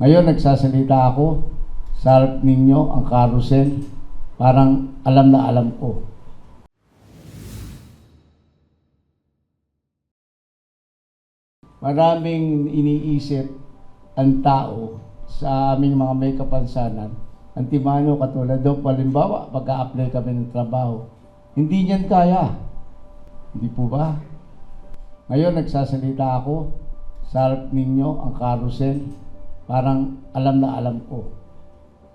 Ngayon nagsasalita ako sa harap ninyo ang carousel, parang alam na alam ko. Maraming iniisip ang tao sa aming mga may kapansanan. Antimano katulad doon, halimbawa, pag-a-apply kami ng trabaho, hindi niyan kaya. Hindi po ba? Ngayon nagsasalita ako sa harap ninyo ang carousel, parang alam na alam ko.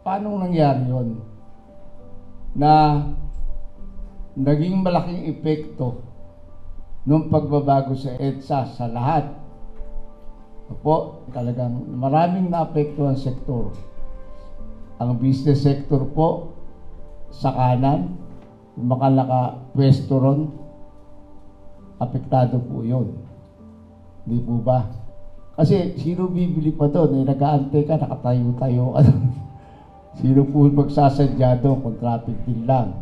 Paano nangyari yun? Na naging malaking epekto nung pagbabago sa EDSA sa lahat. Po, talagang maraming naapektuhan sektor. Ang business sector po, sa kanan, yung makalaka-pwesto ron, apektado po yun. Hindi po ba? Kasi sino bibili pa doon? Nag-aantay ka, nakatayo-tayo ka doon. Sino po magsasadya doon kung traffic din lang?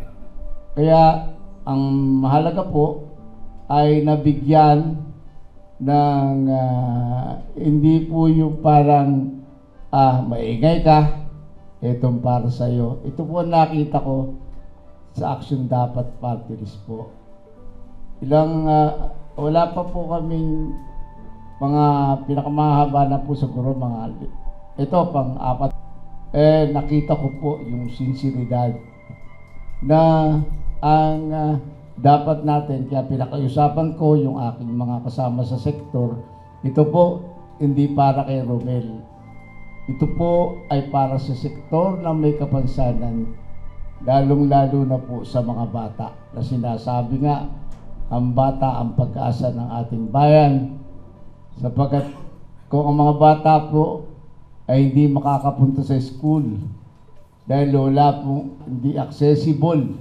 Kaya, ang mahalaga po ay nabigyan ng hindi po yung parang maingay ka, itong para sa iyo. Ito po ang nakita ko sa Action Dapat Party List po. Wala pa po kaming mga pinakamahaba na po siguro ito pang-apat. Nakita ko po yung sinseridad na ang dapat natin, kaya pinakausapan ko yung aking mga kasama sa sektor, ito po hindi para kay Romel. Ito po ay para sa sektor na may kapansanan, lalong-lalo na po sa mga bata. Na sinasabi nga, ang bata ang pag-asa ng ating bayan, sapagkat kung ang mga bata po ay hindi makakapunta sa school dahil wala po hindi accessible